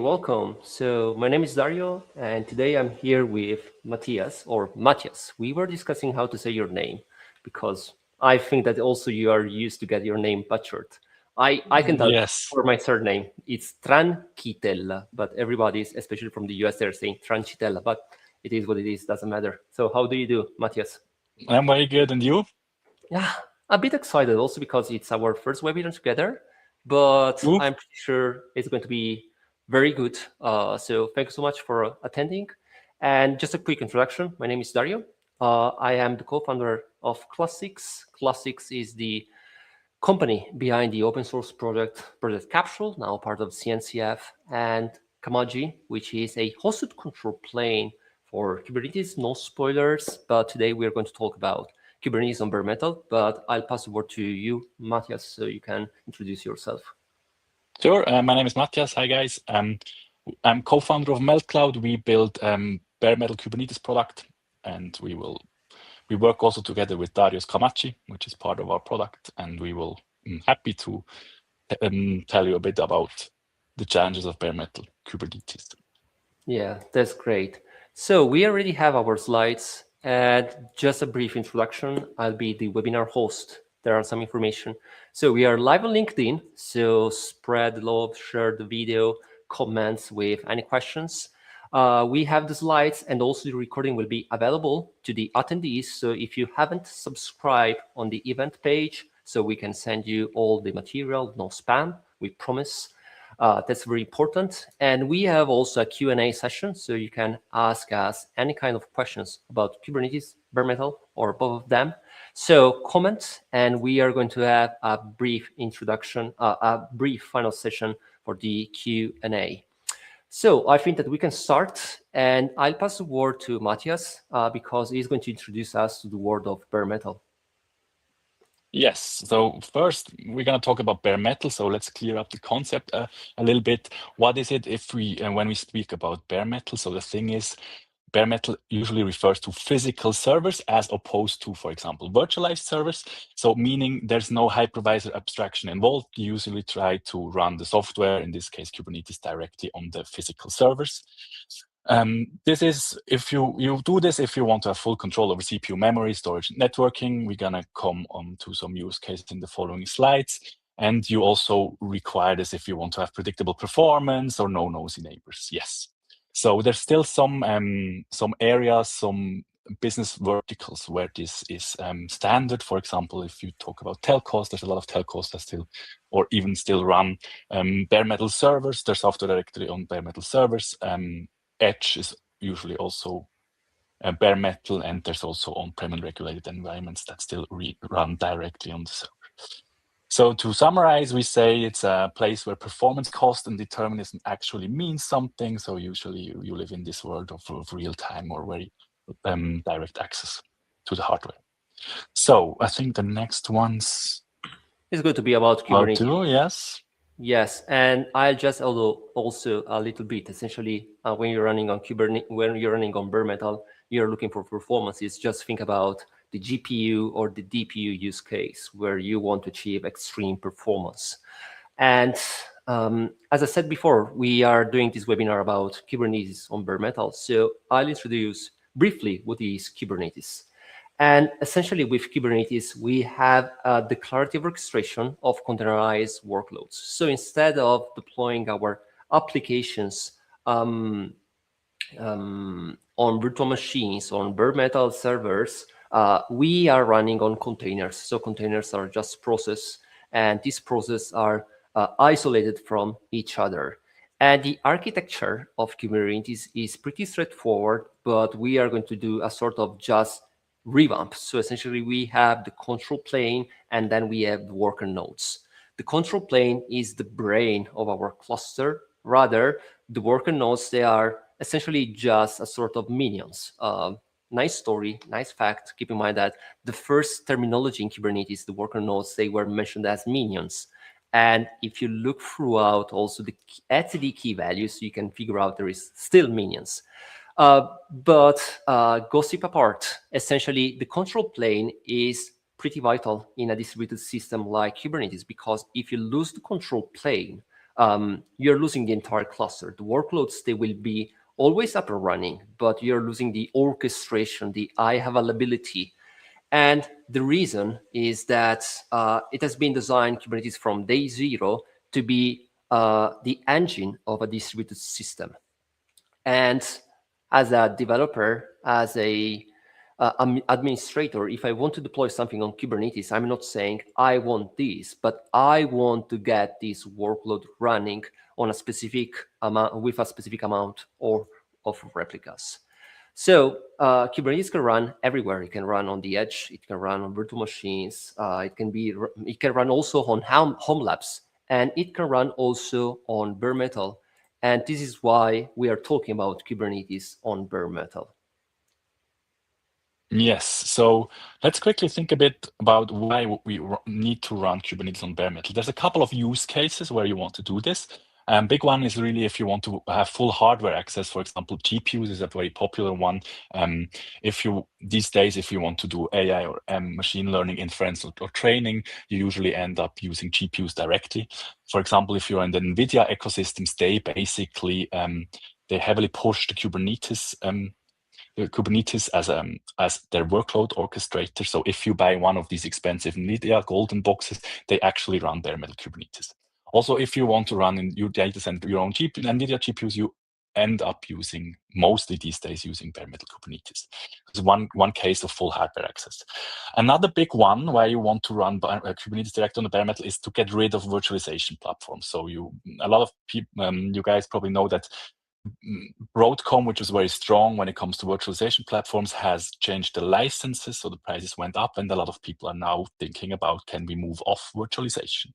welcome. So my name is Dario, and today I'm here with Matthias, or Matthias. We were discussing how to say your name, because I think that also you are used to get your name butchered. I can tell Yes, for my surname, it's Tranchitella, but everybody's, especially from the US, they're saying Tranchitella, but it is what it is, doesn't matter. So how do you do, Matthias? I'm very good. And you? Yeah, a bit excited also because it's our first webinar together, but Ooh, I'm pretty sure it's going to be very good. So thank you so much for attending. And just a quick introduction. My name is Dario. I am the co-founder of Classics. Classics is the company behind the open source Project Capsule, now part of CNCF, and Kamaji, which is a hosted control plane for Kubernetes. No spoilers, but today we're going to talk about Kubernetes on bare metal. But I'll pass the word to you, Matthias, so you can introduce yourself. sure. My name is Matthias. Hi, guys. I'm co-founder of MeltCloud. We build bare metal Kubernetes product, and we work also together with Darius Kamachi, which is part of our product, and we will happy to tell you a bit about the challenges of bare metal Kubernetes. Yeah, that's great. So we already have our slides, and just a brief introduction. I'll be the webinar host. There are some information. So we are live on LinkedIn, so spread love, share the video, comments with any questions. We have the slides, and also the recording will be available to the attendees. So if you haven't subscribed on the event page, so we can send you all the material, no spam, we promise. That's very important. And we have also a Q&A session, so you can ask us any kind of questions about Kubernetes, bare metal, or both of them. So comment, and we are going to have a brief introduction, a brief final session for the Q&A. So I think that we can start, and I'll pass the word to Matthias because he's going to introduce us to the world of bare metal. Yes. So first, we're going to talk about bare metal. So let's clear up the concept a little bit. What is it if we when we speak about bare metal? So the thing is, bare metal usually refers to physical servers as opposed to, for example, virtualized servers. So meaning there's no hypervisor abstraction involved. You usually try to run the software, in this case, Kubernetes, directly on the physical servers. This is if you do this if you want to have full control over CPU memory, storage, networking. We're gonna come on to some use cases in the following slides. And you also require this if you want to have predictable performance or no nosy neighbors. Yes. So there's still some areas, some business verticals where this is standard. For example, if you talk about telcos, there's a lot of telcos that still, or even still run bare metal servers. Their software directly on bare metal servers. Edge is usually also bare metal, and there's also on-prem and regulated environments that still run directly on the server. So to summarize, we say it's a place where performance, cost, and determinism actually means something. So usually you live in this world of real time or very direct access to the hardware. So I think the next one's It's going to be about Kubernetes. yes. Yes, and I'll just also a little bit. Essentially, when you're running on Kubernetes, when you're running on bare metal, you're looking for performances. Just think about the GPU or the DPU use case where you want to achieve extreme performance. And as I said before, we are doing this webinar about Kubernetes on bare metal. So I'll introduce briefly what is Kubernetes. And essentially with Kubernetes, we have a declarative orchestration of containerized workloads. So instead of deploying our applications on virtual machines, on bare metal servers, we are running on containers. So containers are just processes, and these processes are isolated from each other. And the architecture of Kubernetes is pretty straightforward, but we are going to do a sort of just revamp. So essentially we have the control plane, and then we have the worker nodes. The control plane is the brain of our cluster. Rather, the worker nodes, they are essentially just a sort of minions. Nice story, nice fact. Keep in mind that the first terminology in Kubernetes, the worker nodes, they were mentioned as minions. And if you look throughout also the etcd key values, you can figure out there is still minions. But gossip apart, essentially the control plane is pretty vital in a distributed system like Kubernetes, because if you lose the control plane, you're losing the entire cluster. The workloads, they will be always up and running, but you're losing the orchestration, the high availability. And the reason is that it has been designed, Kubernetes, from day zero to be the engine of a distributed system. And as a developer, as a administrator, if I want to deploy something on Kubernetes, I'm not saying I want this, but I want to get this workload running on a specific amount, with a specific amount of replicas. So Kubernetes can run everywhere. It can run on the edge. It can run on virtual machines. It can run also on home labs, and it can run also on bare metal. And this is why we are talking about Kubernetes on bare metal. Yes. So let's quickly think a bit about why we need to run Kubernetes on bare metal. There's a couple of use cases where you want to do this. Big one is really if you want to have full hardware access. For example, GPUs is a very popular one. These days, if you want to do AI or machine learning inference or training, you usually end up using GPUs directly. For example, if you're in the NVIDIA ecosystems, they basically they heavily push the Kubernetes as their workload orchestrator. So if you buy one of these expensive NVIDIA golden boxes, they actually run bare metal Kubernetes. Also, if you want to run in your data center your own NVIDIA GPUs, you end up using, mostly these days, using bare metal Kubernetes. It's one case of full hardware access. Another big one why you want to run Kubernetes direct on the bare metal is to get rid of virtualization platforms. So a lot of people, you guys probably know that Broadcom, which was very strong when it comes to virtualization platforms, has changed the licenses, so the prices went up, and a lot of people are now thinking about, can we move off virtualization?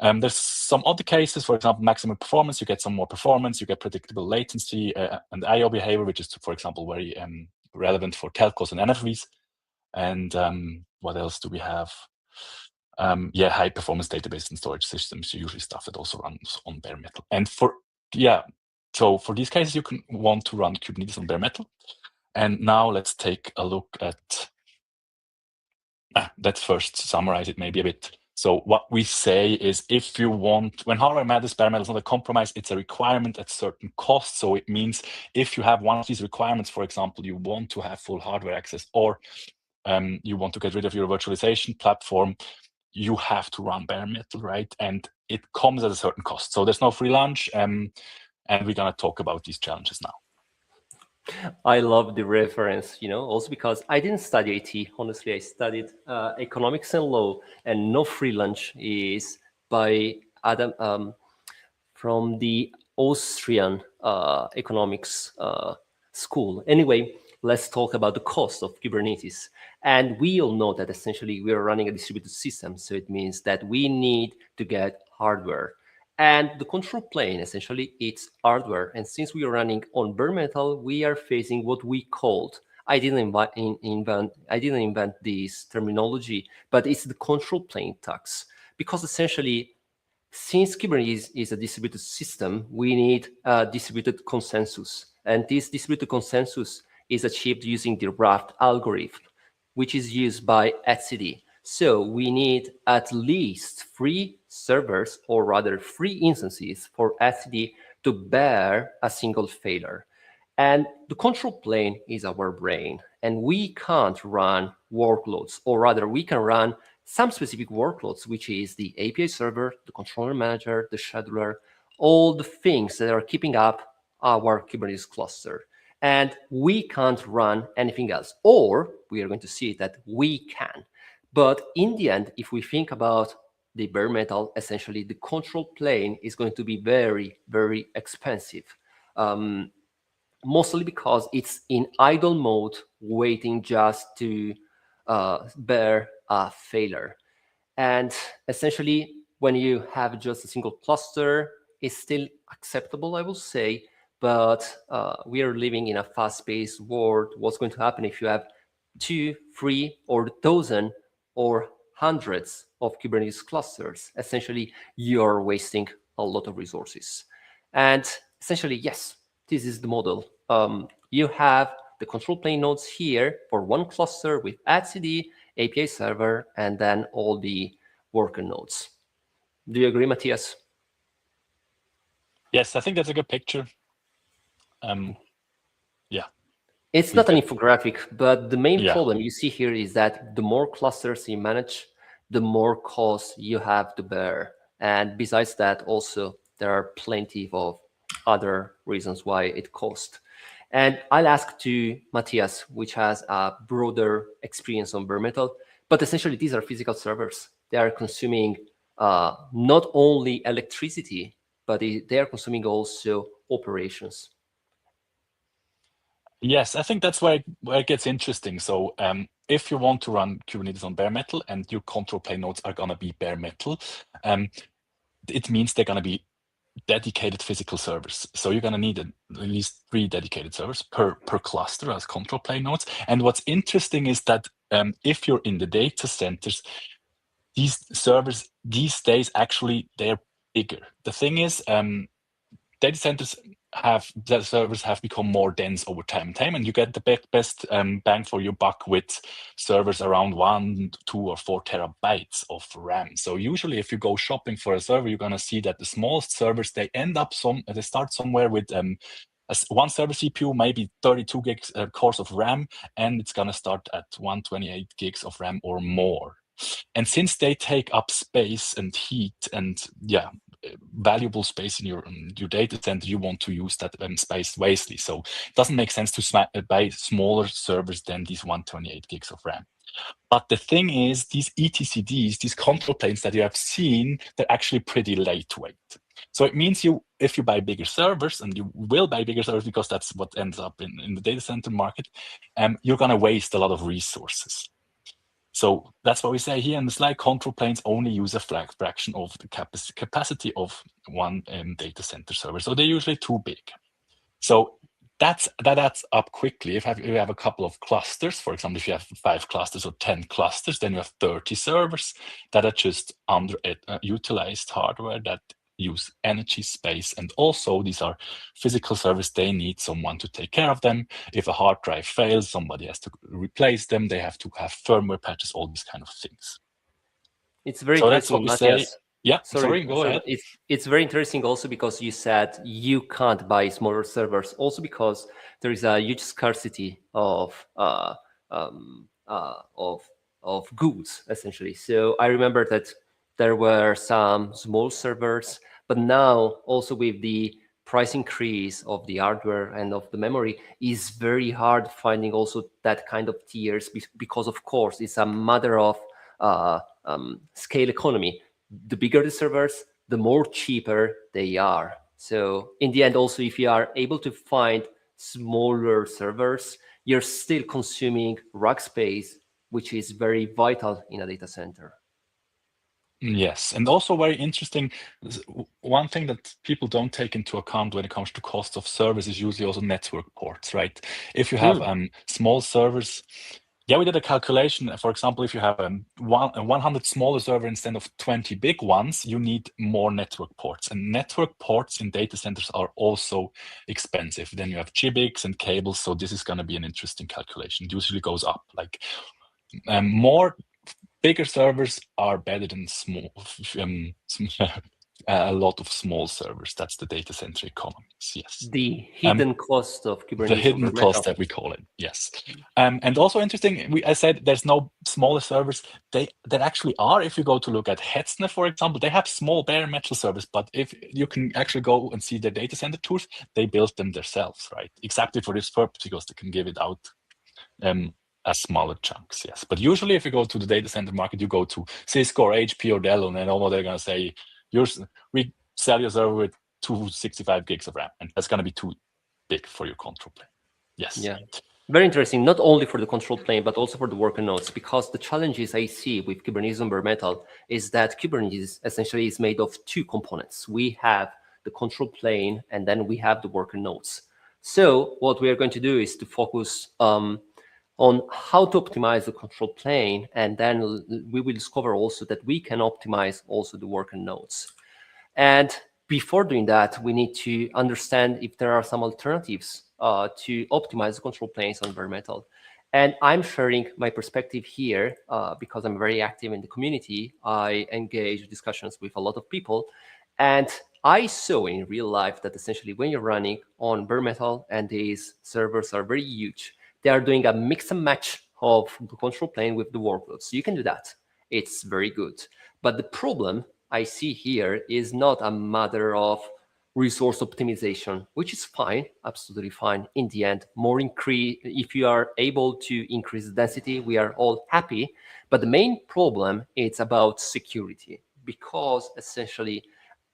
There's some other cases, for example, maximum performance. You get some more performance, you get predictable latency and I/O behavior, which is, for example, very relevant for telcos and NFVs. And what else do we have? High performance database and storage systems, usually stuff that also runs on bare metal. And so for these cases, you can want to run Kubernetes on bare metal. And now let's take a look at, let's first summarize it maybe a bit. So what we say is, if you want, when hardware matters, bare metal is not a compromise, it's a requirement at certain cost. So it means if you have one of these requirements, for example, you want to have full hardware access, or you want to get rid of your virtualization platform, you have to run bare metal, right? And it comes at a certain cost. So there's no free lunch. And we're going to talk about these challenges now. I love the reference, also because I didn't study IT. Honestly, I studied economics and law, and no free lunch is by Adam from the Austrian economics school. Anyway, let's talk about the cost of Kubernetes. And we all know that essentially we are running a distributed system. So it means that we need to get hardware. And the control plane, essentially, it's hardware. And since we are running on bare metal, we are facing what we called, I didn't invent this terminology, but it's the control plane tax. Because essentially, since Kubernetes is a distributed system, we need a distributed consensus. And this distributed consensus is achieved using the Raft algorithm, which is used by etcd. So we need at least 3 servers, or rather 3 instances for etcd to bear a single failure. And the control plane is our brain, and we can't run workloads, or rather we can run some specific workloads, which is the API server, the controller manager, the scheduler, all the things that are keeping up our Kubernetes cluster. And we can't run anything else, or we are going to see that we can. But in the end, if we think about the bare metal, essentially the control plane is going to be very, very expensive. Mostly because it's in idle mode, waiting just to bear a failure. And essentially, when you have just a single cluster, it's still acceptable, I will say. But we are living in a fast-paced world. What's going to happen if you have 2, 3, or 1,000 or hundreds of Kubernetes clusters? Essentially, you're wasting a lot of resources. And essentially, yes, this is the model. You have the control plane nodes here for one cluster with etcd, API server, and then all the worker nodes. Do you agree, Matthias? Yes, I think that's a good picture. Yeah. It's We not an get, infographic, but the main yeah. problem you see here is that the more clusters you manage, the more costs you have to bear. And besides that, also, there are plenty of other reasons why it costs. And I'll ask to Matthias, which has a broader experience on bare metal, but essentially these are physical servers. They are consuming not only electricity, but they are consuming also operations. Yes, I think that's where it gets interesting. So if you want to run Kubernetes on bare metal and your control plane nodes are going to be bare metal, it means they're going to be dedicated physical servers. So you're going to need at least 3 dedicated servers per cluster as control plane nodes. And what's interesting is that if you're in the data centers, these servers these days actually they're bigger. The thing is, data centers the servers have become more dense over time, and you get the best bang for your buck with servers around 1, 2, or 4 terabytes of RAM. So usually, if you go shopping for a server, you're gonna see that the smallest servers they start somewhere with one server CPU, maybe 32 gigs cores of RAM, and it's gonna start at 128 gigs of RAM or more. And since they take up space and heat and valuable space in your data center, you want to use that space wisely. So it doesn't make sense to buy smaller servers than these 128 gigs of RAM. But the thing is, these etcds, these control planes that you have seen, they're actually pretty lightweight. So it means if you buy bigger servers, and you will buy bigger servers because that's what ends up in the data center market, you're going to waste a lot of resources. So that's what we say here in the slide. Control planes only use a fraction of the capacity of one data center server. So they're usually too big. So that adds up quickly. If you have a couple of clusters, for example, if you have 5 clusters or 10 clusters, then you have 30 servers that are just underutilized hardware that use energy, space, and also these are physical servers. They need someone to take care of them. If a hard drive fails, somebody has to replace them. They have to have firmware patches, all these kind of things. It's very So that's interesting, what we say. Matthias. Yeah, Sorry, sorry, go sorry, ahead. but it's very interesting also because you said you can't buy smaller servers. Also because there is a huge scarcity of of goods essentially. So I remember that there were some small servers, but now also with the price increase of the hardware and of the memory, is very hard finding also that kind of tiers because of course it's a matter of scale economy. The bigger the servers, the more cheaper they are. So in the end, also, if you are able to find smaller servers, you're still consuming rack space, which is very vital in a data center. Yes, and also very interesting, one thing that people don't take into account when it comes to cost of service is usually also network ports, right? If you have small servers, we did a calculation. For example, if you have 100 smaller server instead of 20 big ones, you need more network ports. And network ports in data centers are also expensive. Then you have GBICs and cables, so this is going to be an interesting calculation. It usually goes up. Like more bigger servers are better than small, a lot of small servers. That's the data center economics. Yes. The hidden cost of The Kubernetes on hidden bare cost metal. that we call it. Yes. And also interesting, I said there's no smaller servers. There actually are. If you go to look at Hetzner, for example, they have small bare metal servers, but if you can actually go and see their data center tools, they built them themselves, right? Exactly for this purpose, because they can give it out as smaller chunks, yes. But usually if you go to the data center market, you go to Cisco or HP or Dell, and then all they're going to say, we sell your server with 265 gigs of RAM, and that's going to be too big for your control plane. Yes. Yeah. Very interesting, not only for the control plane, but also for the worker nodes, because the challenges I see with Kubernetes on bare metal is that Kubernetes essentially is made of 2 components. We have the control plane, and then we have the worker nodes. So what we are going to do is to focus on how to optimize the control plane, and then we will discover also that we can optimize also the worker nodes. And before doing that, we need to understand if there are some alternatives to optimize the control planes on bare metal. And I'm sharing my perspective here because I'm very active in the community. I engage discussions with a lot of people. And I saw in real life that essentially when you're running on bare metal and these servers are very huge, they are doing a mix and match of the control plane with the workloads. So you can do that. It's very good. But the problem I see here is not a matter of resource optimization, which is fine, absolutely fine. In the end, more increase, if you are able to increase the density, we are all happy. But the main problem is about security, because essentially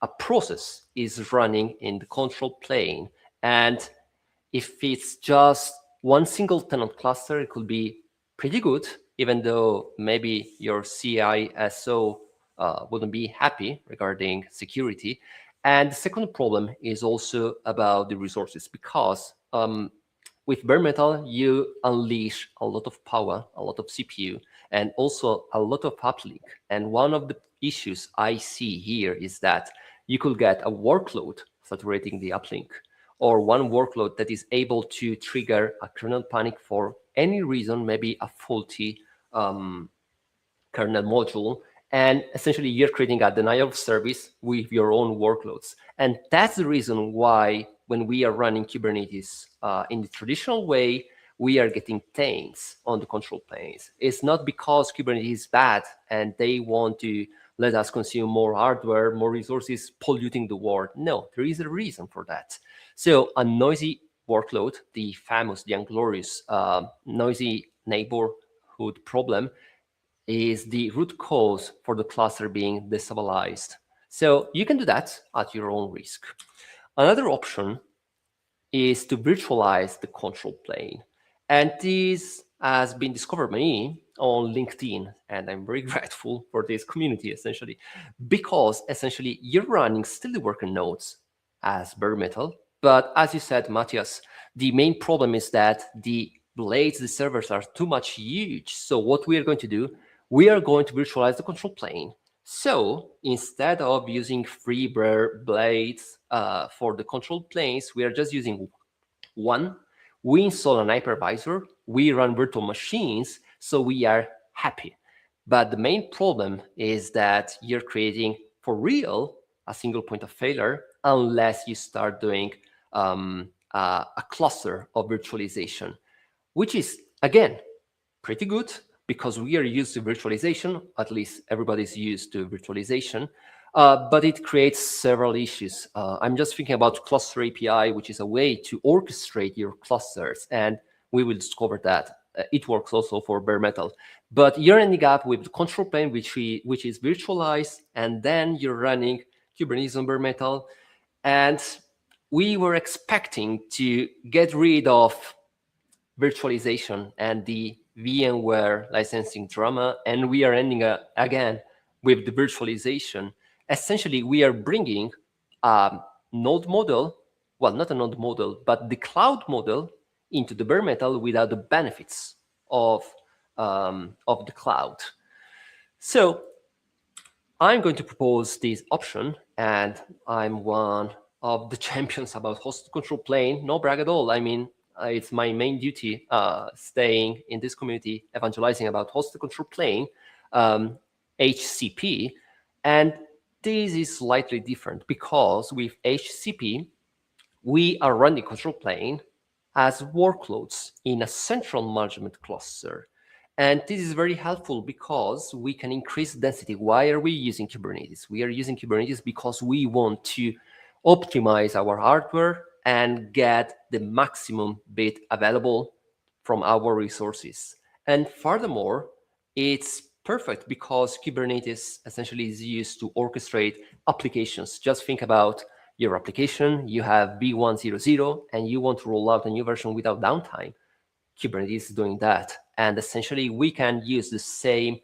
a process is running in the control plane, and if it's just one single tenant cluster, it could be pretty good, even though maybe your CISO wouldn't be happy regarding security. And the second problem is also about the resources, because with bare metal, you unleash a lot of power, a lot of CPU, and also a lot of uplink. And one of the issues I see here is that you could get a workload saturating the uplink, or one workload that is able to trigger a kernel panic for any reason, maybe a faulty kernel module, and essentially you're creating a denial of service with your own workloads. And that's the reason why when we are running Kubernetes in the traditional way, we are getting taints on the control planes. It's not because Kubernetes is bad and they want to let us consume more hardware, more resources, polluting the world. No, there is a reason for that. So a noisy workload, the famous, the inglorious noisy neighborhood problem, is the root cause for the cluster being destabilized. So you can do that at your own risk. Another option is to virtualize the control plane. And this has been discovered by me on LinkedIn. And I'm very grateful for this community, essentially, because essentially you're running still the worker nodes as bare metal. But as you said, Matthias, the main problem is that the blades, the servers are too much huge. So what we are going to do, we are going to virtualize the control plane. So instead of using free blades for the control planes, we are just using one. We install an hypervisor, we run virtual machines, so we are happy. But the main problem is that you're creating for real a single point of failure unless you start doing a cluster of virtualization, which is, again, pretty good because we are used to virtualization, at least everybody's used to virtualization, but it creates several issues. I'm just thinking about cluster API, which is a way to orchestrate your clusters, and we will discover that it works also for bare metal. But you're ending up with the control plane, which is virtualized, and then you're running Kubernetes on bare metal, and we were expecting to get rid of virtualization and the VMware licensing drama, and we are ending up again with the virtualization. Essentially, we are bringing a node model, well, not a node model, but the cloud model into the bare metal without the benefits of the cloud. So I'm going to propose this option, and I'm one of the champions about hosted control plane. No brag at all. I mean, it's my main duty staying in this community, evangelizing about hosted control plane, HCP. And this is slightly different because with HCP, we are running control plane as workloads in a central management cluster. And this is very helpful because we can increase density. Why are we using Kubernetes? We are using Kubernetes because we want to optimize our hardware and get the maximum bit available from our resources. And furthermore, it's perfect because Kubernetes essentially is used to orchestrate applications. Just think about your application, you have V100, and you want to roll out a new version without downtime. Kubernetes is doing that. And essentially, we can use the same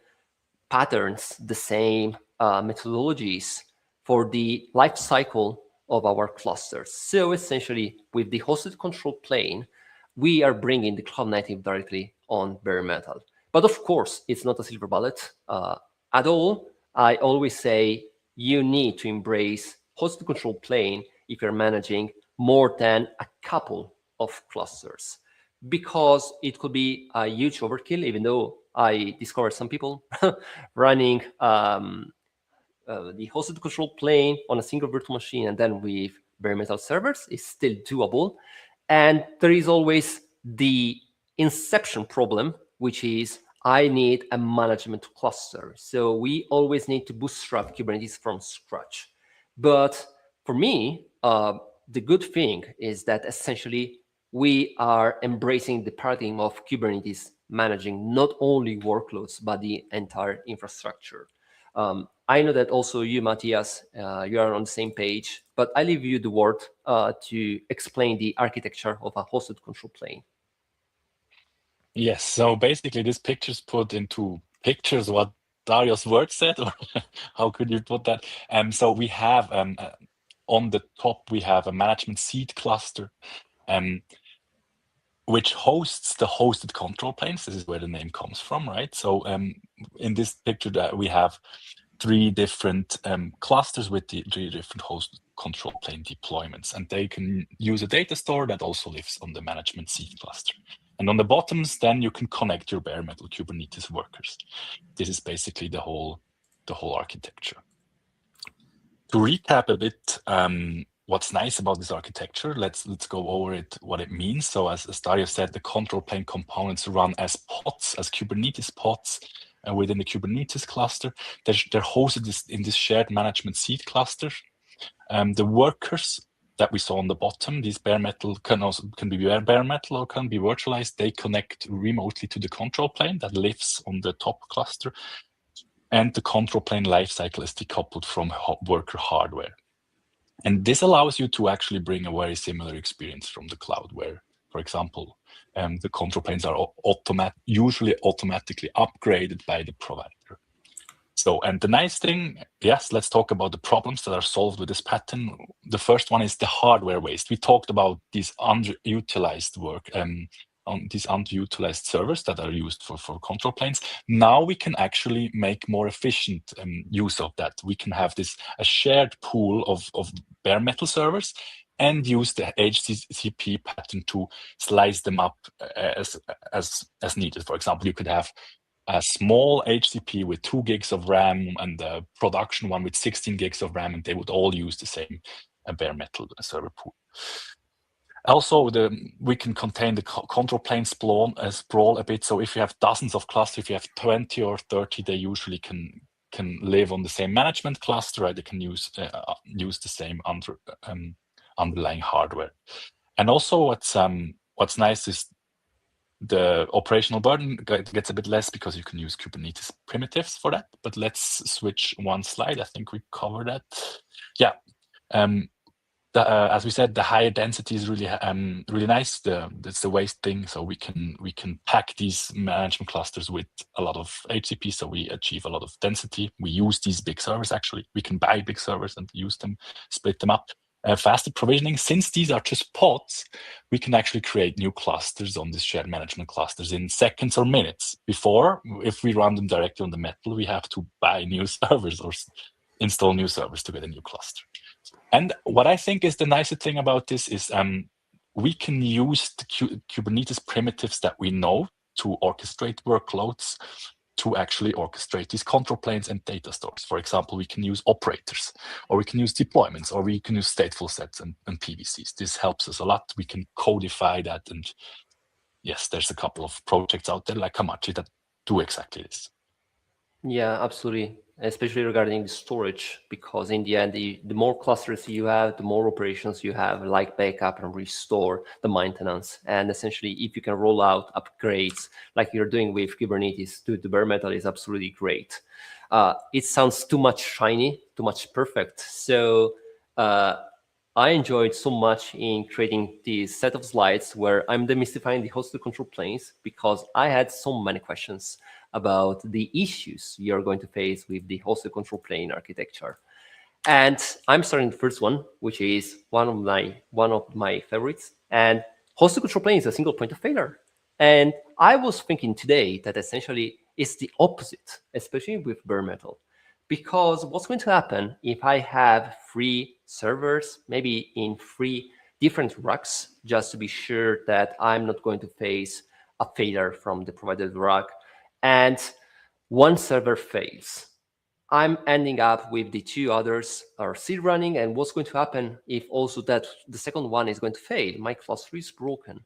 patterns, the same methodologies for the life cycle of our clusters. So essentially, with the hosted control plane, we are bringing the cloud native directly on bare metal. But of course, it's not a silver bullet at all. I always say you need to embrace hosted control plane if you're managing more than a couple of clusters, because it could be a huge overkill, even though I discovered some people running the hosted control plane on a single virtual machine and then with bare metal servers is still doable. And there is always the inception problem, which is I need a management cluster. So we always need to bootstrap Kubernetes from scratch. But for me, the good thing is that essentially we are embracing the paradigm of Kubernetes managing not only workloads, but the entire infrastructure. I know that also you, Matthias, you are on the same page, but I leave you the word to explain the architecture of a hosted control plane. Yes, so basically this picture's put into pictures what Dario's word said, or how could you put that? So we have on the top we have a management seed cluster, which hosts the hosted control planes. This is where the name comes from, right? So in this picture that we have three different clusters with the three different host control plane deployments, and they can use a data store that also lives on the management seed cluster. And on the bottoms, then you can connect your bare metal Kubernetes workers. This is basically the whole architecture. To recap a bit, what's nice about this architecture, let's go over it, what it means. So as Dario said, the control plane components run as pods, as Kubernetes pods within the Kubernetes cluster. They're hosted in this shared management seed cluster. The workers that we saw on the bottom, these bare metal can be bare metal or can be virtualized. They connect remotely to the control plane that lives on the top cluster, and the control plane lifecycle is decoupled from worker hardware. And this allows you to actually bring a very similar experience from the cloud, where, for example, the control planes are usually automatically upgraded by the provider. So, and the nice thing, yes, let's talk about the problems that are solved with this pattern. The first one is the hardware waste. We talked about these underutilized on these underutilized servers that are used for control planes. Now we can actually make more efficient use of that. We can have a shared pool of bare metal servers and use the HCP pattern to slice them up as needed. For example, you could have a small HCP with 2 gigs of RAM and the production one with 16 gigs of RAM, and they would all use the same bare metal server pool. Also, we can contain the control plane sprawl a bit. So if you have dozens of clusters, if you have 20 or 30, they usually can live on the same management cluster, right? They can use the same underlying hardware. And also, what's nice is the operational burden gets a bit less because you can use Kubernetes primitives for that. But let's switch one slide. I think we covered that. Yeah. As we said, the higher density is really nice. That's the waste thing. So we can pack these management clusters with a lot of HCP, so we achieve a lot of density. We use these big servers actually. We can buy big servers and use them, split them up. Faster provisioning. Since these are just pods, we can actually create new clusters on these shared management clusters in seconds or minutes. Before, if we run them directly on the metal, we have to buy new servers or install new servers to get a new cluster. And what I think is the nicer thing about this is we can use the Kubernetes primitives that we know to orchestrate workloads to actually orchestrate these control planes and data stores. For example, we can use operators, or we can use deployments, or we can use stateful sets and PVCs. This helps us a lot. We can codify that. And yes, there's a couple of projects out there like Hamachi that do exactly this. Yeah, absolutely. Especially regarding the storage, because in the end, the more clusters you have, the more operations you have, like backup and restore, the maintenance. And essentially, if you can roll out upgrades like you're doing with Kubernetes to bare metal, is absolutely great. It sounds too much shiny, too much perfect. So I enjoyed so much in creating this set of slides where I'm demystifying the hosted control planes, because I had so many questions about the issues you're going to face with the hosted control plane architecture. And I'm starting the first one, which is one of my favorites. And hosted control plane is a single point of failure. And I was thinking today that essentially it's the opposite, especially with bare metal. Because what's going to happen if I have 3 servers, maybe in 3 different racks, just to be sure that I'm not going to face a failure from the provided rack, and one server fails? I'm ending up with the two others are still running. And what's going to happen if also that the second one is going to fail? My cluster is broken.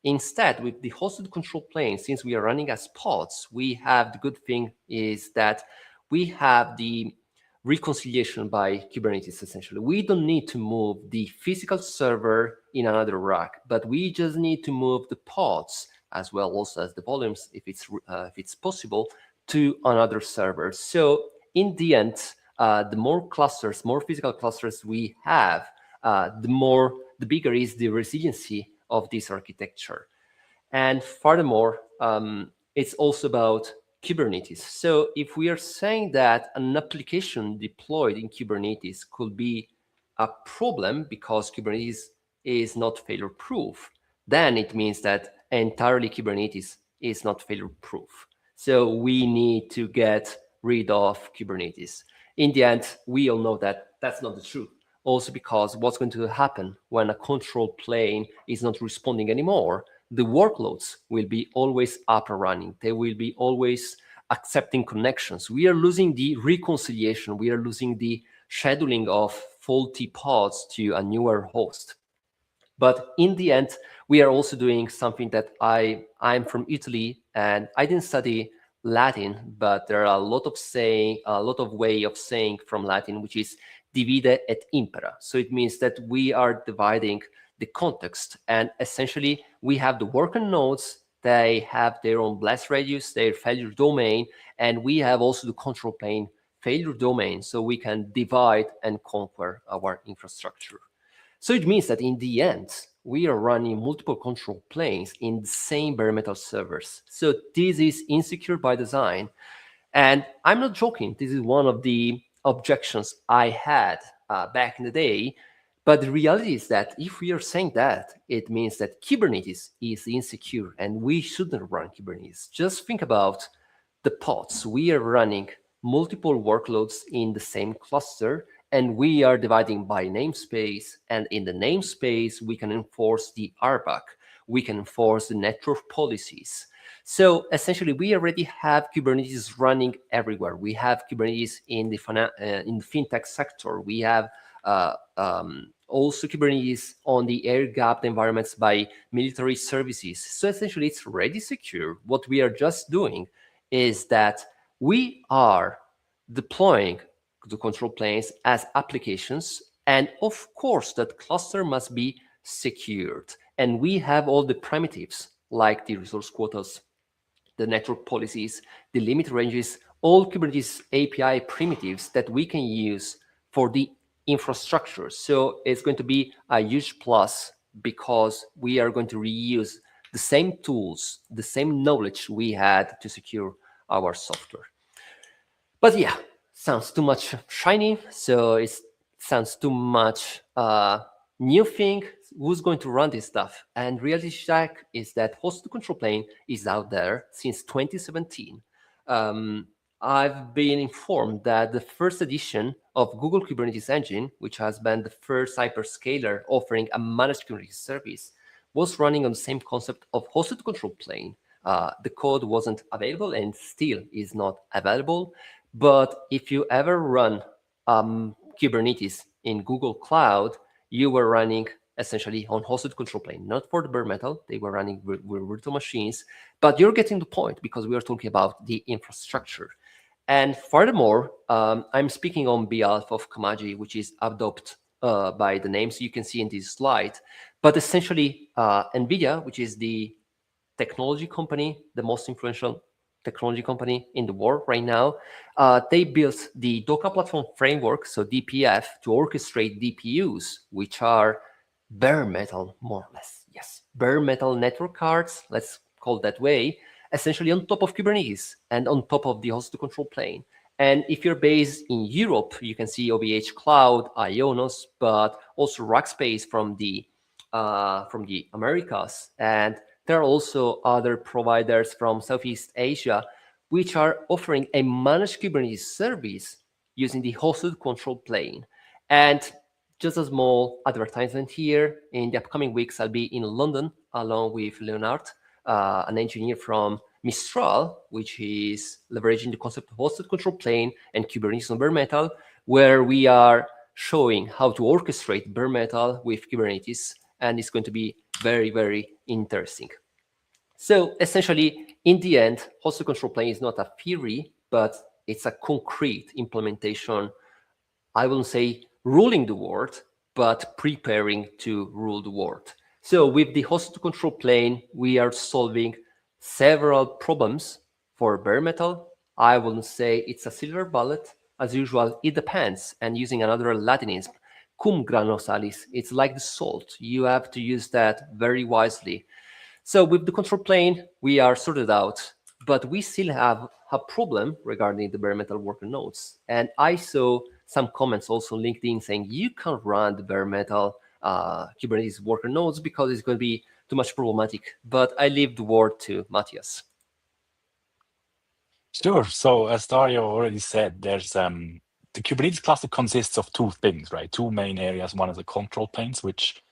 Instead, with the hosted control plane, since we are running as pods, we have the good thing is that we have the reconciliation by Kubernetes, essentially. We don't need to move the physical server in another rack, but we just need to move the pods as well also as the volumes, if it's possible, to another server. So in the end, the more clusters, more physical clusters we have, the bigger is the resiliency of this architecture. And furthermore, it's also about Kubernetes. So if we are saying that an application deployed in Kubernetes could be a problem because Kubernetes is not failure proof, then it means that entirely Kubernetes is not failure proof. So we need to get rid of Kubernetes. In the end, we all know that that's not the truth. Also because what's going to happen when a control plane is not responding anymore, the workloads will be always up and running. They will be always accepting connections. We are losing the reconciliation. We are losing the scheduling of faulty pods to a newer host. But in the end, we are also doing something that I'm from Italy and I didn't study Latin, but there are a lot of way of saying from Latin, which is divide et impera. So it means that we are dividing the context, and essentially we have the worker nodes. They have their own blast radius, their failure domain, and we have also the control plane failure domain, so we can divide and conquer our infrastructure. So it means that in the end, we are running multiple control planes in the same bare metal servers. So this is insecure by design. And I'm not joking. This is one of the objections I had back in the day. But the reality is that if we are saying that, it means that Kubernetes is insecure and we shouldn't run Kubernetes. Just think about the pods. We are running multiple workloads in the same cluster, and we are dividing by namespace. And in the namespace, we can enforce the RBAC. We can enforce the network policies. So essentially, we already have Kubernetes running everywhere. We have Kubernetes in the fintech sector. We have also Kubernetes on the air-gapped environments by military services. So essentially, it's already secure. What we are just doing is that we are deploying the control planes as applications. And of course, that cluster must be secured. And we have all the primitives like the resource quotas, the network policies, the limit ranges, all Kubernetes API primitives that we can use for the infrastructure. So it's going to be a huge plus because we are going to reuse the same tools, the same knowledge we had to secure our software. But yeah, sounds too much shiny. So it sounds too much new thing. Who's going to run this stuff? And reality check is that hosted control plane is out there since 2017. I've been informed that the first edition of Google Kubernetes Engine, which has been the first hyperscaler offering a managed Kubernetes service, was running on the same concept of hosted control plane. The code wasn't available and still is not available. But if you ever run Kubernetes in Google Cloud, you were running essentially on hosted control plane, not for the bare metal. They were running virtual machines, but you're getting the point because we are talking about the infrastructure. And furthermore, I'm speaking on behalf of Kamaji, which is adopted by the names you can see in this slide. But essentially, NVIDIA, which is the technology company, the most influential technology company in the world right now, they built the Docker Platform Framework, so DPF, to orchestrate DPUs, which are bare metal, more or less. Yes, bare metal network cards, let's call it that way, essentially on top of Kubernetes and on top of the hosted control plane. And if you're based in Europe, you can see OVH Cloud, Ionos, but also Rackspace from the Americas. And there are also other providers from Southeast Asia, which are offering a managed Kubernetes service using the hosted control plane. And just a small advertisement here. In the upcoming weeks, I'll be in London along with Leonard, an engineer from Mistral, which is leveraging the concept of hosted control plane and Kubernetes on bare metal, where we are showing how to orchestrate bare metal with Kubernetes, and it's going to be very, very interesting. So essentially, in the end, hosted control plane is not a theory, but it's a concrete implementation. I wouldn't say ruling the world, but preparing to rule the world. So with the hosted control plane, we are solving several problems for bare metal. I wouldn't say it's a silver bullet. As usual, it depends. And using another Latinism, cum grano salis, it's like the salt. You have to use that very wisely. So with the control plane, we are sorted out, but we still have a problem regarding the bare metal worker nodes. And I saw some comments also on LinkedIn saying you can't run the bare metal Kubernetes worker nodes because it's going to be too much problematic. But I leave the word to Matthias. Sure. So as Dario already said, there's the Kubernetes cluster consists of two things, right? Two main areas. One is the control planes, which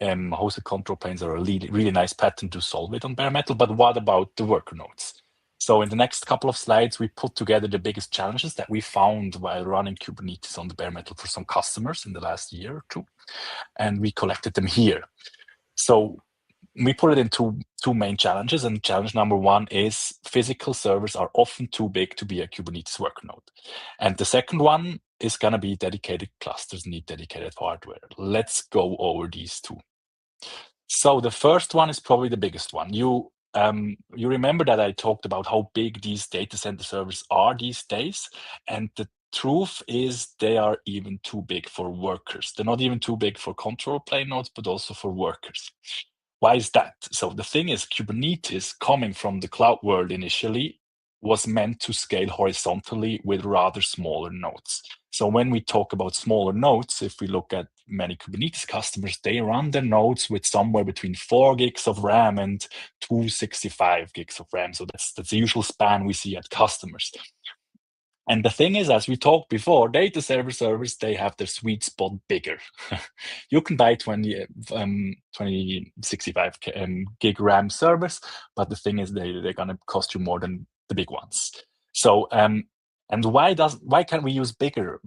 hosted control planes are a really nice pattern to solve it on bare metal. But what about the worker nodes? So in the next couple of slides, we put together the biggest challenges that we found while running Kubernetes on the bare metal for some customers in the last year or two, and we collected them here. So we put it into two main challenges, and challenge number one is physical servers are often too big to be a Kubernetes worker node. And the second one is going to be dedicated clusters need dedicated hardware. Let's go over these two. So the first one is probably the biggest one. You remember that I talked about how big these data center servers are these days, and the truth is they are even too big for workers. They're not even too big for control plane nodes, but also for workers. Why is that? So the thing is, Kubernetes, coming from the cloud world initially, was meant to scale horizontally with rather smaller nodes. So when we talk about smaller nodes, if we look at many Kubernetes customers, they run their nodes with somewhere between 4 gigs of RAM and 265 gigs of RAM. So that's the usual span we see at customers. And the thing is, as we talked before, data servers, they have their sweet spot bigger. You can buy 65 gig RAM servers, but the thing is they're going to cost you more than the big ones. So, and why can't we use bigger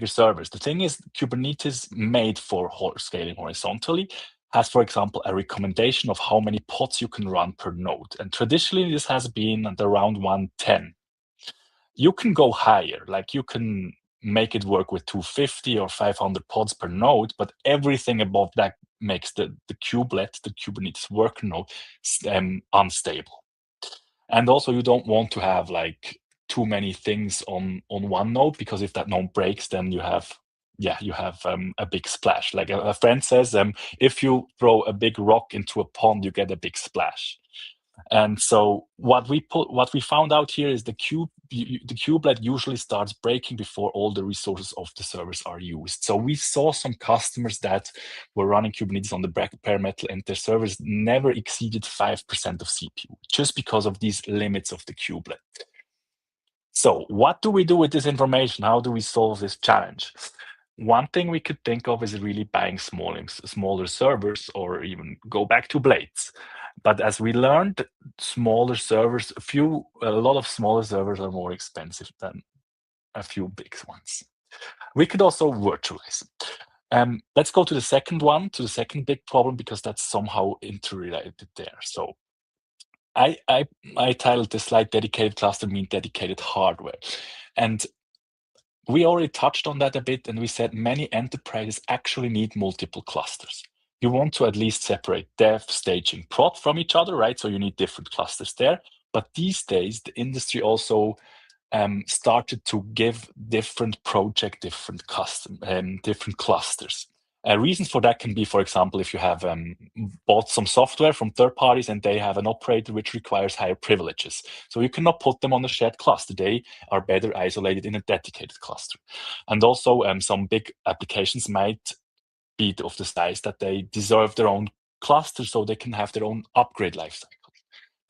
servers? The thing is, Kubernetes made for scaling horizontally has, for example, a recommendation of how many pods you can run per node. And traditionally, this has been at around 110. You can go higher, like you can make it work with 250 or 500 pods per node, but everything above that makes the kubelet, the Kubernetes worker node, unstable. And also, you don't want to have like too many things on one node, because if that node breaks, then you have a big splash. Like a friend says, if you throw a big rock into a pond, you get a big splash. And so what we found out here is the kubelet usually starts breaking before all the resources of the servers are used. So we saw some customers that were running Kubernetes on the bare metal, and their servers never exceeded 5% of CPU, just because of these limits of the kubelet. So what do we do with this information? How do we solve this challenge? One thing we could think of is really buying smaller servers, or even go back to blades. But as we learned, smaller servers, a lot of smaller servers are more expensive than a few big ones. We could also virtualize. Let's go to the second one, to the second big problem, because that's somehow interrelated there. So I titled this slide "Dedicated Cluster Mean Dedicated Hardware," and we already touched on that a bit, and we said many enterprises actually need multiple clusters. You want to at least separate dev, staging, prod from each other, right? So you need different clusters there. But these days, the industry also started to give different project, different clusters. Reasons for that can be, for example, if you have bought some software from third parties and they have an operator which requires higher privileges. So you cannot put them on a shared cluster. They are better isolated in a dedicated cluster. And also some big applications might be of the size that they deserve their own cluster, so they can have their own upgrade lifecycle.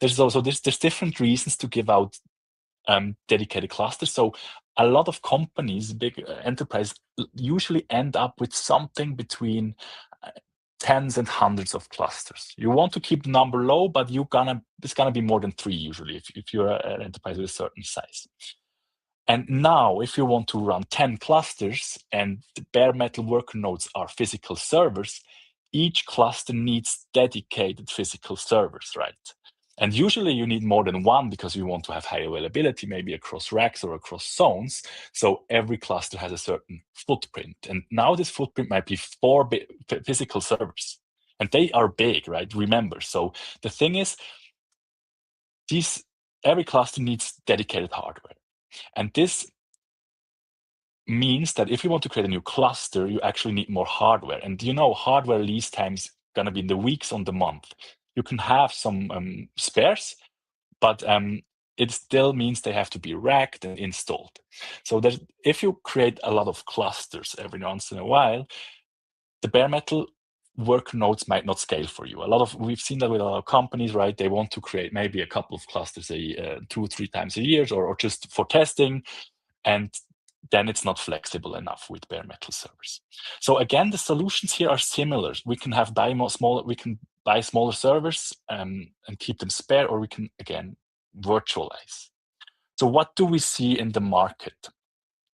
There's different reasons to give out dedicated clusters. So a lot of companies, big enterprise, usually end up with something between tens and hundreds of clusters. You want to keep the number low, but it's gonna be more than 3 usually if you're an enterprise with a certain size. And now, if you want to run 10 clusters and the bare metal worker nodes are physical servers, each cluster needs dedicated physical servers, right? And usually you need more than one because you want to have high availability, maybe across racks or across zones. So every cluster has a certain footprint. And now this footprint might be 4 physical servers. And they are big, right? Remember. So the thing is, every cluster needs dedicated hardware. And this means that if you want to create a new cluster, you actually need more hardware. And hardware lease times going to be in the weeks on the month. You can have some spares, but it still means they have to be racked and installed. So if you create a lot of clusters every once in a while, the bare metal work nodes might not scale for you. We've seen that with a lot of companies, right? They want to create maybe a couple of clusters 2-3 times a year or just for testing. And then it's not flexible enough with bare metal servers. So again, the solutions here are similar. We can buy smaller servers and keep them spare, or we can again virtualize. So what do we see in the market?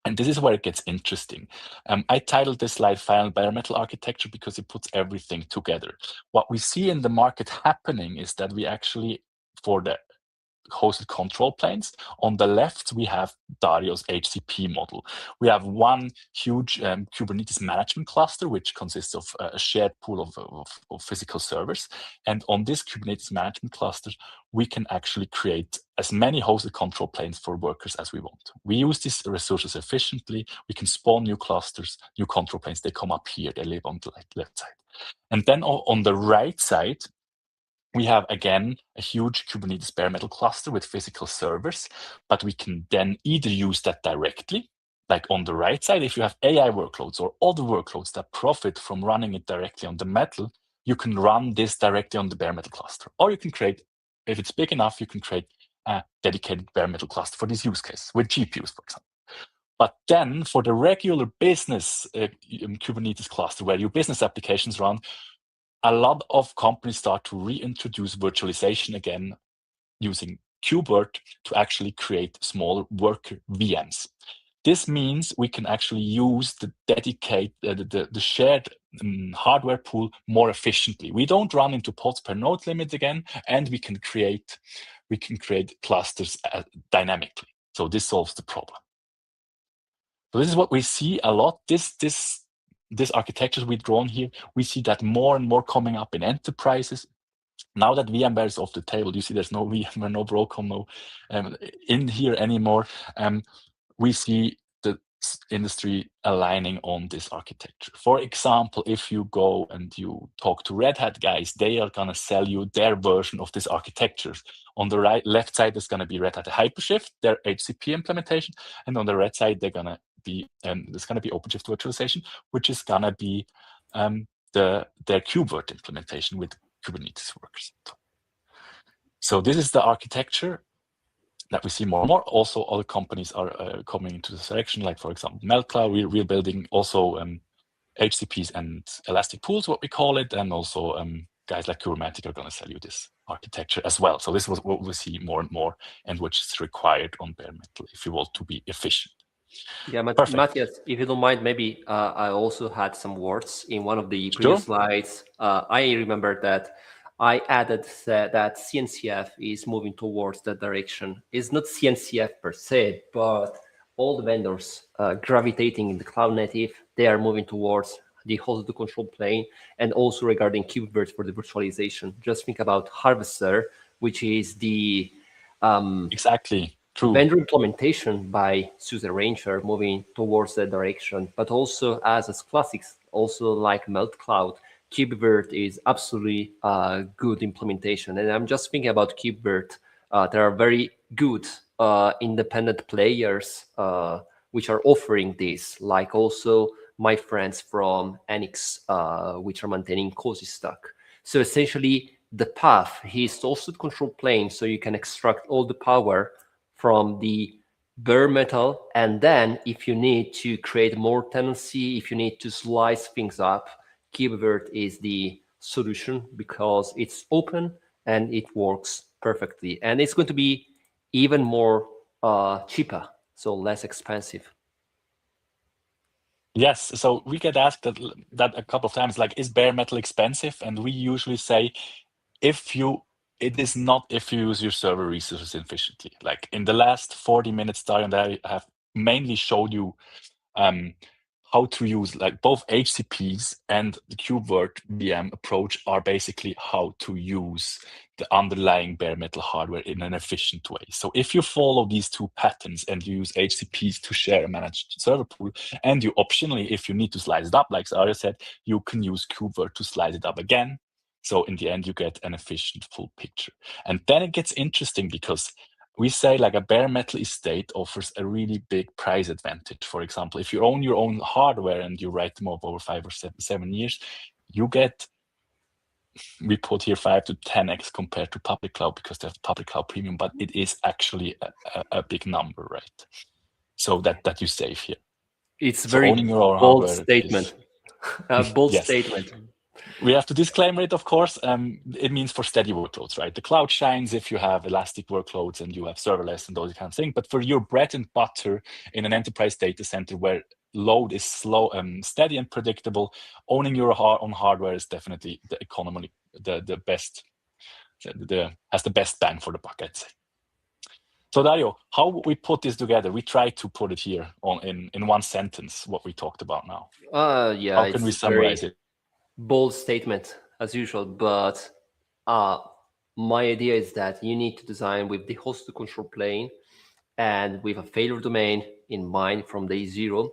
And this is where it gets interesting. I titled this slide Final Bare Metal Architecture because it puts everything together. What we see in the market happening is that we actually, for the hosted control planes. On the left, we have Dario's HCP model. We have one huge Kubernetes management cluster, which consists of a shared pool of physical servers. And on this Kubernetes management cluster, we can actually create as many hosted control planes for workers as we want. We use these resources efficiently. We can spawn new clusters, new control planes. They come up here. They live on the left side. And then on the right side, we have, again, a huge Kubernetes bare metal cluster with physical servers, but we can then either use that directly, like on the right side, if you have AI workloads or other workloads that profit from running it directly on the metal, you can run this directly on the bare metal cluster. Or you can create, if it's big enough, you can create a dedicated bare metal cluster for these use cases with GPUs, for example. But then for the regular business Kubernetes cluster, where your business applications run, a lot of companies start to reintroduce virtualization again using KubeVirt to actually create small worker VMs. This means we can actually use the the shared hardware pool more efficiently. We don't run into pods per node limit again, and we can create clusters dynamically. So this solves the problem. So this is what we see a lot. This architectures we've drawn here, we see that more and more coming up in enterprises. Now that VMware is off the table, you see there's no VMware, no Broadcom, no in here anymore. We see the industry aligning on this architecture. For example, if you go and you talk to Red Hat guys, they are going to sell you their version of this architecture. On the left side, there's going to be Red Hat Hypershift, their HCP implementation, and on the right side, there's going to be OpenShift virtualization, which is going to be their KubeVirt implementation with Kubernetes workers. So this is the architecture that we see more and more. Also, other companies are coming into this direction, like, for example, MeltCloud. We're building also HCPs and elastic pools, what we call it, and also guys like Kubernetes are going to sell you this architecture as well. So this was what we see more and more, and which is required on bare metal if you want to be efficient. Yeah, Matthias, if you don't mind, maybe I also had some words in one of the previous slides. I remember that I added that CNCF is moving towards that direction. It's not CNCF per se, but all the vendors gravitating in the cloud native, they are moving towards the hosted control plane, and also regarding KubeVirt for the virtualization. Just think about Harvester, which is the exactly true vendor implementation by SUSE Ranger, moving towards that direction. But also as classics, also like MeltCloud, KubeVirt is absolutely a good implementation. And I'm just thinking about KubeVirt. There are very good independent players which are offering this, like also my friends from Enix, which are maintaining Cozy Stack. So essentially, the path is hosted control plane, so you can extract all the power from the bare metal, and then if you need to create more tenancy, if you need to slice things up, KubeVirt is the solution because it's open and it works perfectly. And it's going to be even more cheaper, so less expensive. Yes, so we get asked that a couple of times, like, is bare metal expensive? And we usually say, it is not if you use your server resources efficiently. Like in the last 40 minutes, Dario and I have mainly showed you how to use like both HCPs and the KubeVirt VM approach are basically how to use the underlying bare metal hardware in an efficient way. So if you follow these two patterns and you use HCPs to share a managed server pool, and you optionally, if you need to slice it up, like Arya said, you can use KubeVirt to slice it up again. So in the end, you get an efficient full picture. And then it gets interesting because we say like a bare metal estate offers a really big price advantage. For example, if you own your own hardware and you write them up over 5 or 7 years, you get, we put here 5 to 10x compared to public cloud because there's public cloud premium, but it is actually a big number, right? So that you save here. It's So very owning your own bold hardware statement. is A bold yes. statement. We have to disclaimer it, of course. It means for steady workloads, right? The cloud shines if you have elastic workloads and you have serverless and those kind of things. But for your bread and butter in an enterprise data center where load is slow, steady and predictable, owning your own hardware is definitely the economy, the best, has the best bang for the buck, I'd say. So Dario, how we put this together? We try to put it here in one sentence, what we talked about now. Yeah, How can we it's summarize very it? bold statement as usual, but my idea is that you need to design with the hosted control plane and with a failure domain in mind from day zero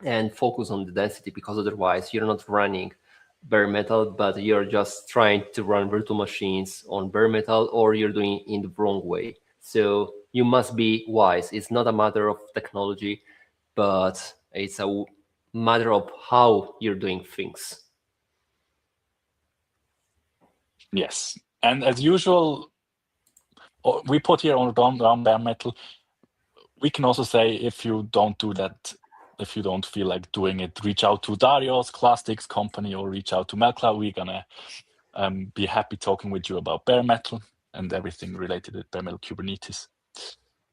and focus on the density, because otherwise you're not running bare metal, but you're just trying to run virtual machines on bare metal, or you're doing it in the wrong way. So you must be wise. It's not a matter of technology, but it's a matter of how you're doing things. Yes. And as usual, we put here on down bare metal. We can also say if you don't do that, if you don't feel like doing it, reach out to Dario's Classics company or reach out to Melcloud. We're gonna be happy talking with you about bare metal and everything related to bare metal Kubernetes.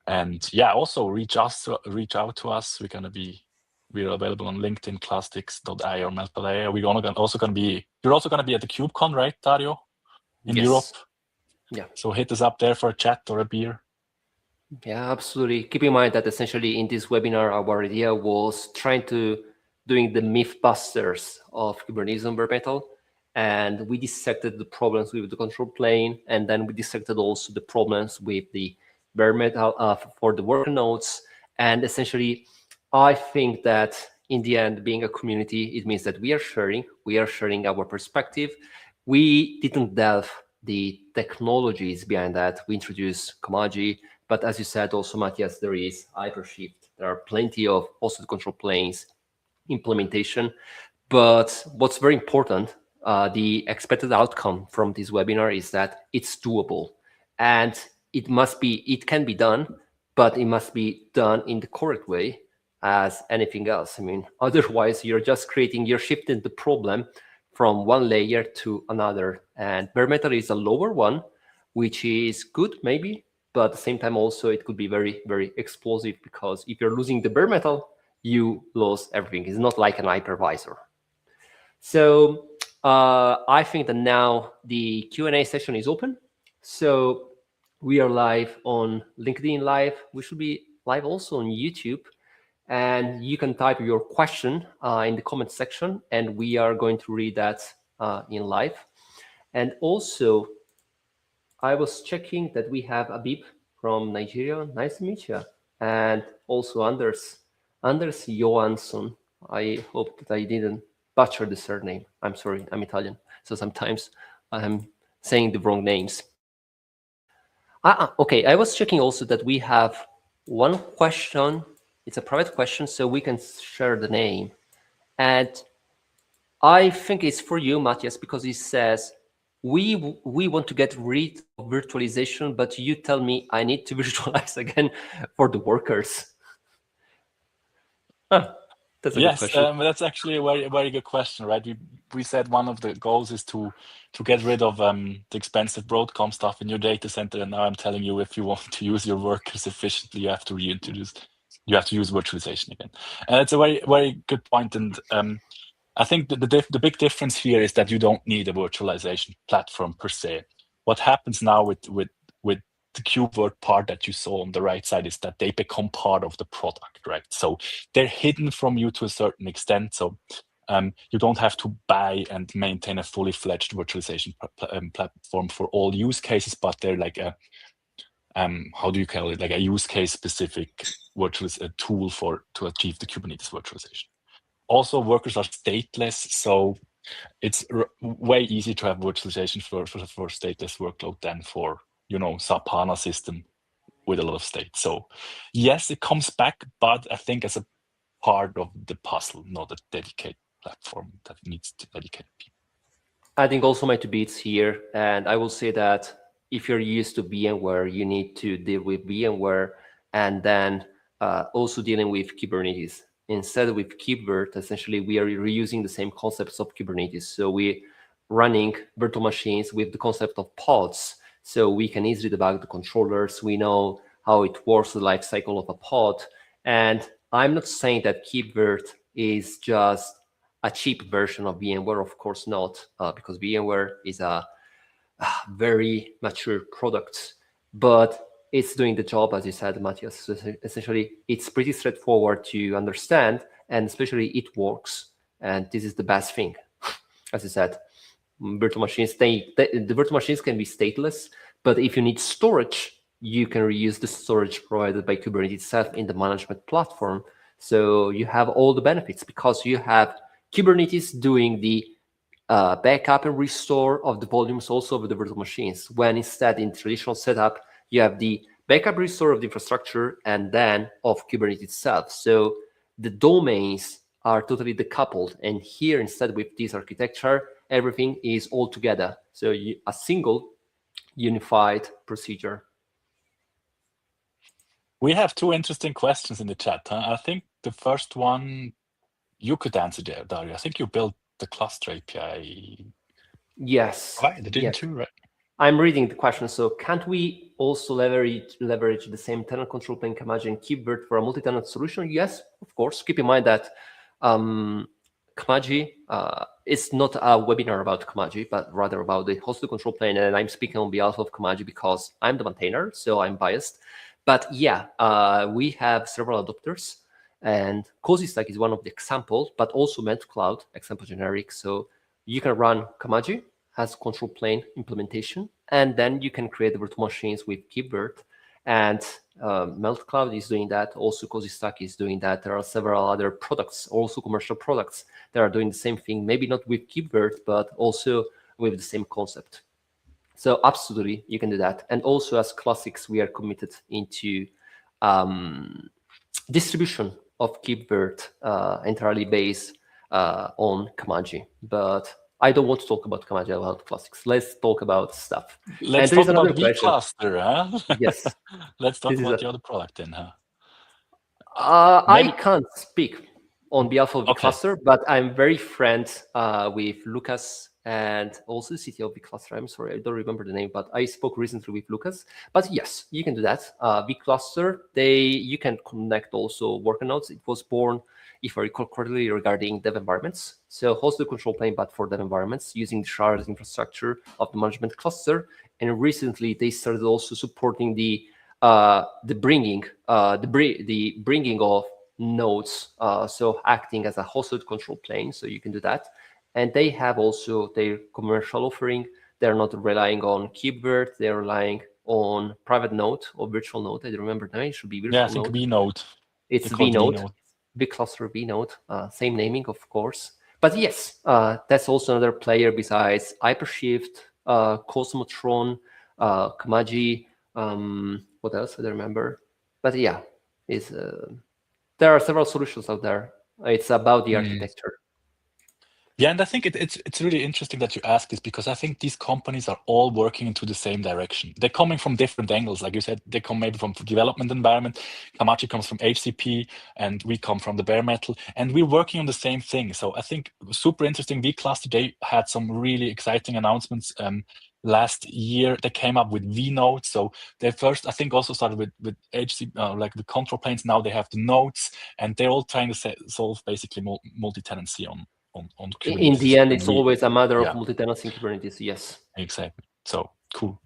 And yeah, also reach out to us. We're available on LinkedIn, classics.io or Melcloud.io. You're also gonna be at the KubeCon, right, Dario? In Europe. Yes. Yeah. So hit us up there for a chat or a beer. Yeah, absolutely. Keep in mind that essentially in this webinar, our idea was trying to doing the myth busters of Kubernetes on bare metal. And we dissected the problems with the control plane. And then we dissected also the problems with the bare metal for the worker nodes. And essentially, I think that in the end, being a community, it means that we are sharing our perspective. We didn't delve the technologies behind that. We introduced Komaji, but as you said also, Matthias, there is Hypershift. There are plenty of also control planes implementation. But what's very important, the expected outcome from this webinar is that it's doable. And it can be done, but it must be done in the correct way as anything else. I mean, otherwise you're shifting the problem from one layer to another. And bare metal is a lower one, which is good maybe, but at the same time also it could be very, very explosive, because if you're losing the bare metal, you lose everything. It's not like an hypervisor. So I think that now the Q&A session is open. So we are live on LinkedIn Live. We should be live also on YouTube. And you can type your question in the comment section, and we are going to read that in live. And also, I was checking that we have Abib from Nigeria. Nice to meet you. And also Anders Johansson. I hope that I didn't butcher the surname. I'm sorry, I'm Italian. So sometimes I'm saying the wrong names. Okay, I was checking also that we have one question. It's a private question, so we can share the name. And I think it's for you, Matthias, because it says, we want to get rid of virtualization, but you tell me I need to virtualize again for the workers. Huh. That's a good Yes, question. that's actually a very good question, right? We said one of the goals is to get rid of the expensive Broadcom stuff in your data center, and now I'm telling you, if you want to use your workers efficiently, you have to use virtualization again. And it's a very good point, and I think the big difference here is that you don't need a virtualization platform per se. What happens now with the KubeVirt part that you saw on the right side is that they become part of the product, right? So they're hidden from you to a certain extent. So you don't have to buy and maintain a fully fledged virtualization platform for all use cases, but they're like a how do you call it? Like a use case specific tool to achieve the Kubernetes virtualization. Also, workers are stateless, so it's way easy to have virtualization for stateless workload than for SAP HANA system with a lot of state. So yes, it comes back, but I think as a part of the puzzle, not a dedicated platform that needs to dedicate people. I think also my two bits here, and I will say that if you're used to VMware, you need to deal with VMware, and then also dealing with Kubernetes. Instead with KubeVirt, essentially we are reusing the same concepts of Kubernetes. So we running virtual machines with the concept of pods. So we can easily debug the controllers. We know how it works, the life cycle of a pod. And I'm not saying that KubeVirt is just a cheap version of VMware, of course not, because VMware is a very mature product, but it's doing the job, as you said, Matthias. So essentially, it's pretty straightforward to understand, and especially it works. And this is the best thing, as I said. Virtual machines, the virtual machines can be stateless, but if you need storage, you can reuse the storage provided by Kubernetes itself in the management platform. So you have all the benefits because you have Kubernetes doing the backup and restore of the volumes also of the virtual machines, when instead in traditional setup, you have the backup restore of the infrastructure and then of Kubernetes itself. So the domains are totally decoupled. And here, instead with this architecture, everything is all together. So a single unified procedure. We have two interesting questions in the chat. I think the first one you could answer there, Dario. I think you built the cluster API. Yes. Right, didn't Yes. you? Right. I'm reading the question. So can't we also leverage the same tenant control plane Kamaji and KubeVirt for a multi-tenant solution? Yes, of course. Keep in mind that Kamaji is not a webinar about Kamaji, but rather about the hosted control plane. And I'm speaking on behalf of Kamaji because I'm the maintainer, so I'm biased. But yeah, we have several adopters, and Cozy Stack is one of the examples, but also Met Cloud, example generic. So you can run Kamaji as control plane implementation, and then you can create the virtual machines with KubeVirt. And Melt Cloud is doing that. Also, Cozy Stack is doing that. There are several other products, also commercial products, that are doing the same thing. Maybe not with KubeVirt, but also with the same concept. So absolutely, you can do that. And also, as Classics, we are committed into distribution of KubeVirt entirely based on Kamaji. But I don't want to talk about Kamaji about Classics. Let's talk about stuff. Let's and there is talk about another question. vCluster, huh? Yes. Let's talk about the other product then, huh? I can't speak on behalf of Okay. vCluster, but I'm very friends with Lucas and also the CTO of vCluster. I'm sorry, I don't remember the name, but I spoke recently with Lucas. But yes, you can do that. vCluster, you can connect also worker nodes. It was born, if I recall correctly, regarding dev environments. So hosted control plane, but for dev environments, using the shared infrastructure of the management cluster. And recently, they started also supporting the bringing of nodes, so acting as a hosted control plane. So you can do that. And they have also their commercial offering. They're not relying on KubeVirt. They're relying on private node or virtual node. I don't remember the name. It should be virtual Yeah, I think node. vNode. It's vNode. vCluster vNode. Same naming, of course. But yes, that's also another player besides Hypershift, Cosmotron, Kamaji. What else I don't remember? But yeah, there are several solutions out there. It's about the architecture. Yeah, and I think it's really interesting that you ask this, because I think these companies are all working into the same direction. They're coming from different angles. Like you said, they come maybe from development environment. Kamachi comes from HCP, and we come from the bare metal, and we're working on the same thing. So I think super interesting. vCluster, they had some really exciting announcements last year. They came up with vNodes. So they first, I think, also started with HC, like the control planes. Now they have the nodes, and they're all trying to solve basically multi-tenancy on In Kubernetes. the end, And it's always a matter of yeah, multi-tenancy in Kubernetes. Yes. exactly. So cool.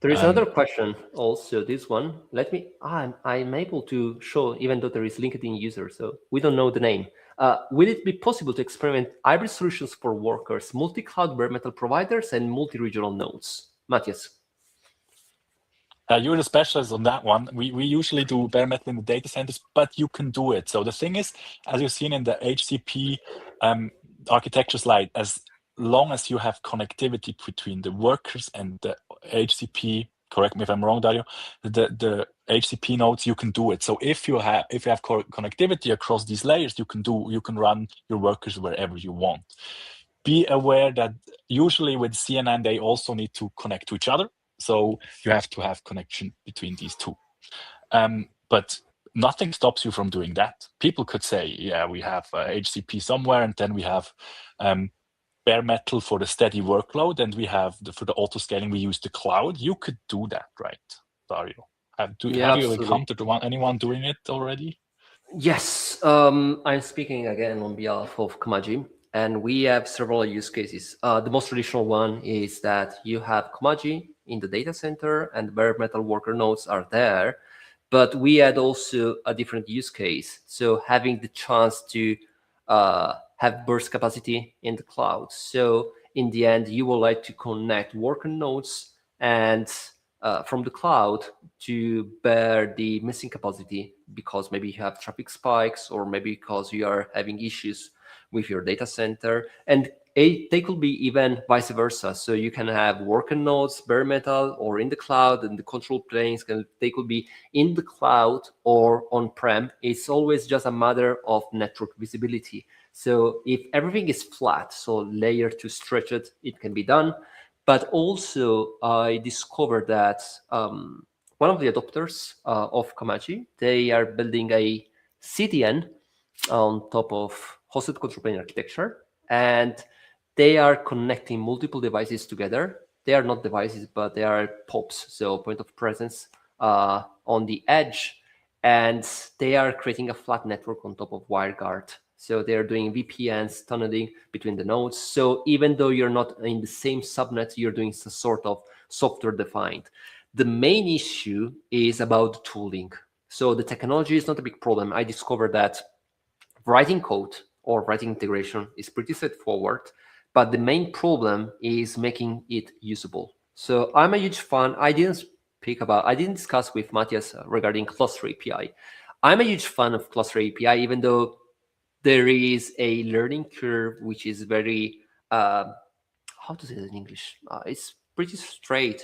There is another question also, this one. I'm able to show, even though there is LinkedIn user, so we don't know the name. Will it be possible to experiment hybrid solutions for workers, multi-cloud bare metal providers, and multi-regional nodes? Matthias. You're the specialist on that one. We usually do bare metal in the data centers, but you can do it. So the thing is, as you've seen in the HCP architecture slide, as long as you have connectivity between the workers and the HCP, correct me if I'm wrong, Dario, the HCP nodes, you can do it. So if you have connectivity across these layers, you can run your workers wherever you want. Be aware that usually with CNN, they also need to connect to each other. So you have to have connection between these two. But nothing stops you from doing that. People could say, yeah, we have HCP somewhere, and then we have bare metal for the steady workload, and we have for the auto scaling, we use the cloud. You could do that, right, Dario? Have you encountered anyone doing it already? Yes, I'm speaking again on behalf of Komaji, and we have several use cases. The most traditional one is that you have Komaji in the data center, and bare metal worker nodes are there. But we had also a different use case. So having the chance to have burst capacity in the cloud. So in the end, you would like to connect worker nodes and from the cloud to bear the missing capacity, because maybe you have traffic spikes, or maybe because you are having issues with your data center. And they could be even vice versa. So you can have worker nodes, bare metal, or in the cloud, and the control planes they could be in the cloud or on-prem. It's always just a matter of network visibility. So if everything is flat, so layer to stretch it, it can be done. But also, I discovered that one of the adopters of Komachi, they are building a CDN on top of hosted control plane architecture, and they are connecting multiple devices together. They are not devices, but they are POPs, so point of presence on the edge, and they are creating a flat network on top of WireGuard. So they're doing VPNs, tunneling between the nodes. So even though you're not in the same subnet, you're doing some sort of software defined. The main issue is about the tooling. So the technology is not a big problem. I discovered that writing code or writing integration is pretty straightforward, but the main problem is making it usable. So I'm a huge fan. I didn't discuss with Matthias regarding Cluster API. I'm a huge fan of Cluster API, even though there is a learning curve which is very how to say it in English? It's pretty straight,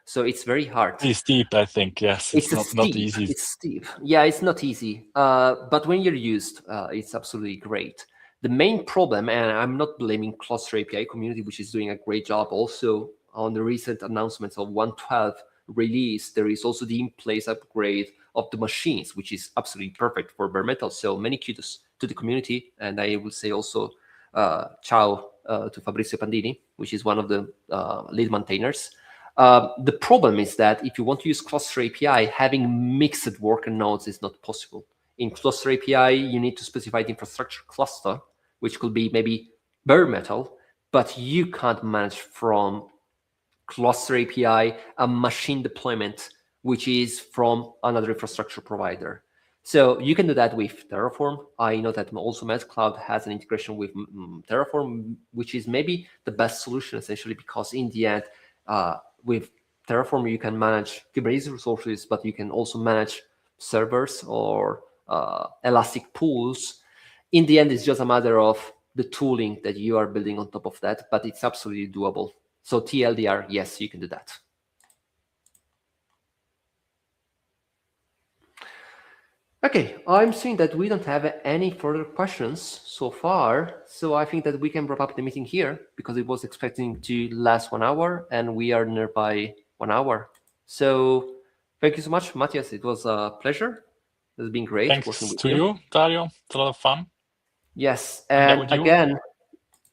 so it's very hard. Pretty steep, I think. Yes, it's not easy. It's steep. Yeah, it's not easy. But when you're used, it's absolutely great. The main problem, and I'm not blaming Cluster API community, which is doing a great job. Also, on the recent announcements of 1.12 release, there is also the in-place upgrade of the machines, which is absolutely perfect for bare metal. So many kudos to the community, and I will say also ciao to Fabrizio Pandini, which is one of the lead maintainers. The problem is that if you want to use Cluster API, having mixed worker nodes is not possible. In Cluster API, you need to specify the infrastructure cluster, which could be maybe bare metal, but you can't manage from Cluster API a machine deployment, which is from another infrastructure provider. So you can do that with Terraform. I know that also Cloud has an integration with Terraform, which is maybe the best solution essentially, because in the end, with Terraform, you can manage Kubernetes resources, but you can also manage servers or elastic pools. In the end, it's just a matter of the tooling that you are building on top of that, but it's absolutely doable. So TLDR, yes, you can do that. Okay, I'm seeing that we don't have any further questions so far, so I think that we can wrap up the meeting here because it was expecting to last 1 hour and we are nearby 1 hour. So thank you so much, Matthias. It was a pleasure. It's been great working Thanks with to you. you, Dario. It's a lot of fun Yes, hanging out and with you.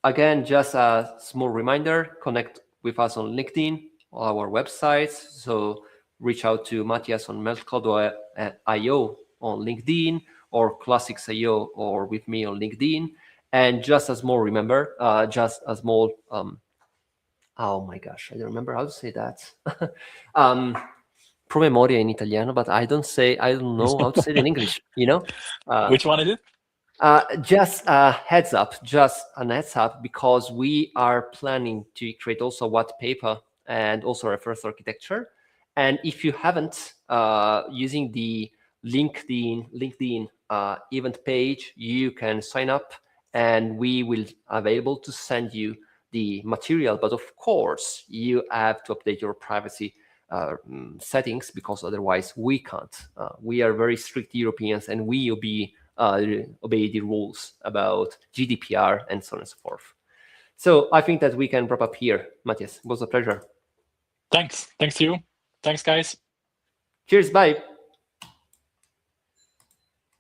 again, just a small reminder, connect with us on LinkedIn, our websites. So reach out to Matthias on meltcloud.io on LinkedIn or Classics.io or with me on LinkedIn. And just a small remember, just a small, oh my gosh, I don't remember how to say that. Promemoria in Italiano, but I don't know how to say it in English, you know? Which one is it? Just a heads up, because we are planning to create also a white paper and also a first architecture. And if you haven't, using the LinkedIn event page, you can sign up and we will available to send you the material. But of course, you have to update your privacy settings because otherwise we can't. We are very strict Europeans and we obey the rules about GDPR and so on and so forth. So I think that we can wrap up here. Matthias, it was a pleasure. Thanks to you. Thanks, guys. Cheers, bye.